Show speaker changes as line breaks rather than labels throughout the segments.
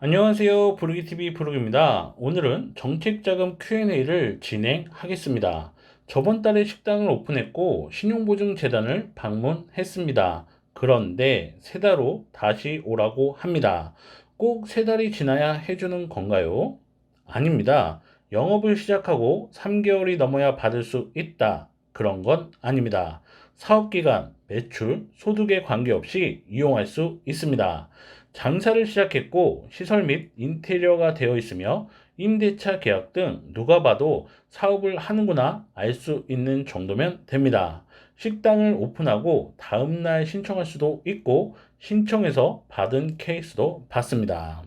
안녕하세요. 부르기TV 부르기입니다. 오늘은 정책자금 Q&A를 진행하겠습니다. 저번 달에 식당을 오픈했고 신용보증재단을 방문했습니다. 그런데 세 달 후 다시 오라고 합니다. 꼭 세 달이 지나야 해주는 건가요? 아닙니다. 영업을 시작하고 3개월이 넘어야 받을 수 있다. 그런 건 아닙니다. 사업기간, 매출, 소득에 관계없이 이용할 수 있습니다. 장사를 시작했고 시설 및 인테리어가 되어 있으며 임대차 계약 등 누가 봐도 사업을 하는구나 알 수 있는 정도면 됩니다. 식당을 오픈하고 다음날 신청할 수도 있고 신청해서 받은 케이스도 봤습니다.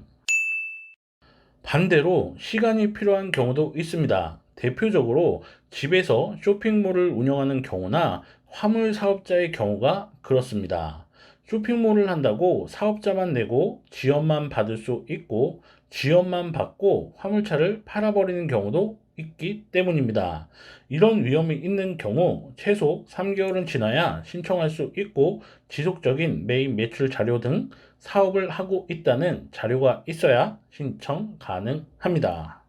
반대로 시간이 필요한 경우도 있습니다. 대표적으로 집에서 쇼핑몰을 운영하는 경우나 화물 사업자의 경우가 그렇습니다. 쇼핑몰을 한다고 사업자만 내고 지원만 받을 수 있고 지원만 받고 화물차를 팔아버리는 경우도 있기 때문입니다. 이런 위험이 있는 경우 최소 3개월은 지나야 신청할 수 있고 지속적인 매입 매출 자료 등 사업을 하고 있다는 자료가 있어야 신청 가능합니다.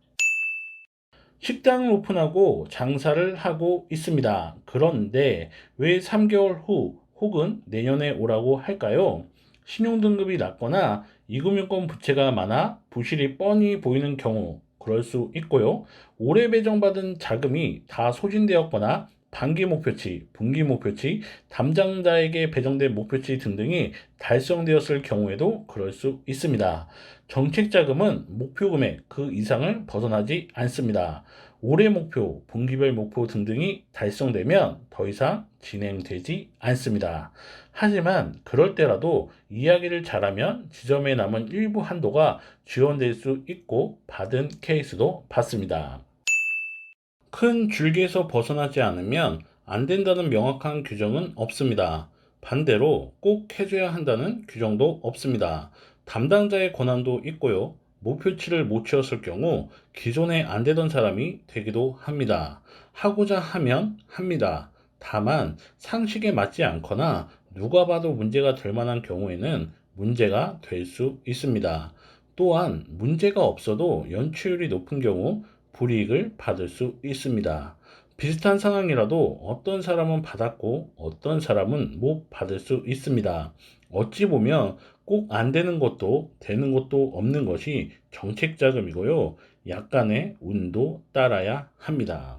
식당을 오픈하고 장사를 하고 있습니다. 그런데 왜 3개월 후 혹은 내년에 오라고 할까요? 신용등급이 낮거나 이금융권 부채가 많아 부실이 뻔히 보이는 경우 그럴 수 있고요. 올해 배정받은 자금이 다 소진되었거나 반기 목표치, 분기 목표치, 담당자에게 배정된 목표치 등등이 달성되었을 경우에도 그럴 수 있습니다. 정책 자금은 목표 금액 그 이상을 벗어나지 않습니다. 올해 목표, 분기별 목표 등등이 달성되면 더 이상 진행되지 않습니다. 하지만 그럴 때라도 이야기를 잘하면 지점에 남은 일부 한도가 지원될 수 있고 받은 케이스도 봤습니다. 큰 줄기에서 벗어나지 않으면 안 된다는 명확한 규정은 없습니다. 반대로 꼭 해줘야 한다는 규정도 없습니다. 담당자의 권한도 있고요. 목표치를 못 채웠을 경우 기존에 안 되던 사람이 되기도 합니다. 하고자 하면 합니다. 다만 상식에 맞지 않거나 누가 봐도 문제가 될 만한 경우에는 문제가 될 수 있습니다. 또한 문제가 없어도 연체율이 높은 경우 불이익을 받을 수 있습니다. 비슷한 상황이라도 어떤 사람은 받았고 어떤 사람은 못 받을 수 있습니다. 어찌 보면 꼭 안 되는 것도 되는 것도 없는 것이 정책 자금이고요. 약간의 운도 따라야 합니다.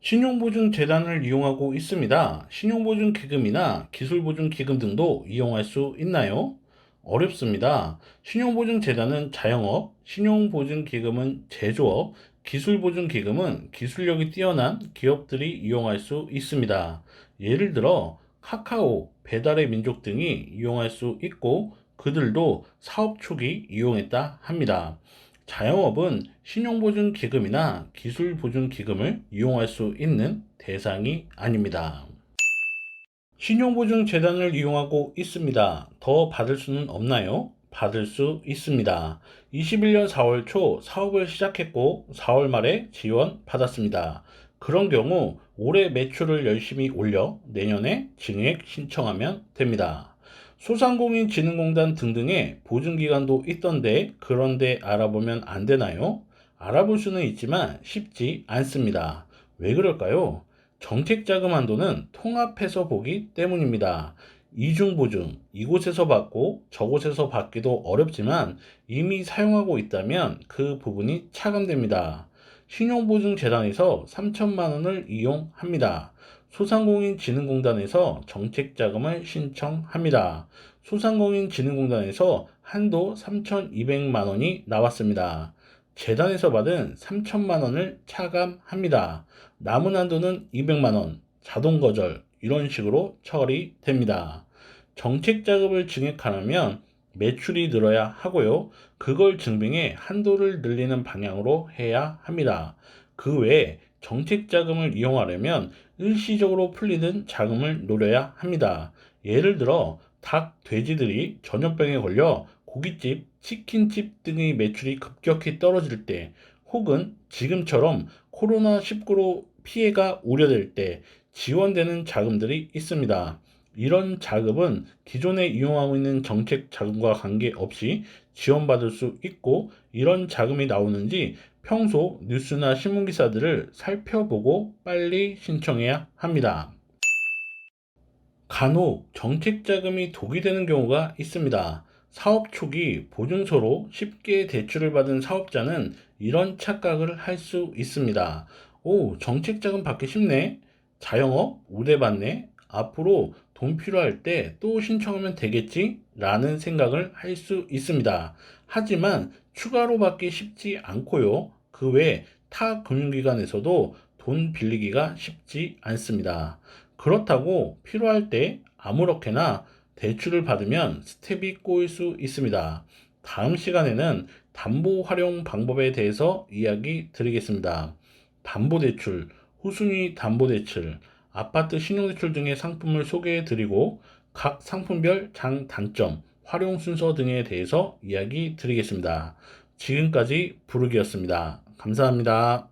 신용보증재단을 이용하고 있습니다. 신용보증기금이나 기술보증기금 등도 이용할 수 있나요? 어렵습니다. 신용보증재단은 자영업, 신용보증기금은 제조업, 기술보증기금은 기술력이 뛰어난 기업들이 이용할 수 있습니다. 예를 들어 카카오, 배달의 민족 등이 이용할 수 있고 그들도 사업 초기 이용했다 합니다. 자영업은 신용보증기금이나 기술보증기금을 이용할 수 있는 대상이 아닙니다. 신용보증재단을 이용하고 있습니다. 더 받을 수는 없나요? 받을 수 있습니다. 21년 4월 초 사업을 시작했고 4월 말에 지원 받았습니다. 그런 경우 올해 매출을 열심히 올려 내년에 증액 신청하면 됩니다. 소상공인진흥공단 등등의 보증기관도 있던데 그런데 알아보면 안 되나요? 알아볼 수는 있지만 쉽지 않습니다. 왜 그럴까요? 정책자금 한도는 통합해서 보기 때문입니다. 이중보증, 이곳에서 받고 저곳에서 받기도 어렵지만 이미 사용하고 있다면 그 부분이 차감됩니다. 신용보증재단에서 3천만 원을 이용합니다. 소상공인진흥공단에서 정책자금을 신청합니다. 소상공인진흥공단에서 한도 3,200만 원이 나왔습니다. 재단에서 받은 3천만 원을 차감합니다. 남은 한도는 200만 원, 자동 거절 이런 식으로 처리됩니다. 정책 자금을 증액하려면 매출이 늘어야 하고요. 그걸 증빙해 한도를 늘리는 방향으로 해야 합니다. 그 외에 정책 자금을 이용하려면 일시적으로 풀리는 자금을 노려야 합니다. 예를 들어 닭, 돼지들이 전염병에 걸려 고깃집, 치킨집 등의 매출이 급격히 떨어질 때 혹은 지금처럼 코로나19로 피해가 우려될 때 지원되는 자금들이 있습니다. 이런 자금은 기존에 이용하고 있는 정책 자금과 관계없이 지원받을 수 있고, 이런 자금이 나오는지 평소 뉴스나 신문 기사들을 살펴보고 빨리 신청해야 합니다. 간혹 정책 자금이 독이 되는 경우가 있습니다. 사업 초기 보증서로 쉽게 대출을 받은 사업자는 이런 착각을 할 수 있습니다. 오, 정책 자금 받기 쉽네. 자영업 우대받네. 앞으로 돈 필요할 때 또 신청하면 되겠지? 라는 생각을 할 수 있습니다. 하지만 추가로 받기 쉽지 않고요. 그 외 타 금융기관에서도 돈 빌리기가 쉽지 않습니다. 그렇다고 필요할 때 아무렇게나 대출을 받으면 스텝이 꼬일 수 있습니다. 다음 시간에는 담보 활용 방법에 대해서 이야기 드리겠습니다. 담보대출, 후순위 담보대출, 아파트 신용대출 등의 상품을 소개해 드리고 각 상품별 장단점, 활용 순서 등에 대해서 이야기 드리겠습니다. 지금까지 부르기였습니다. 감사합니다.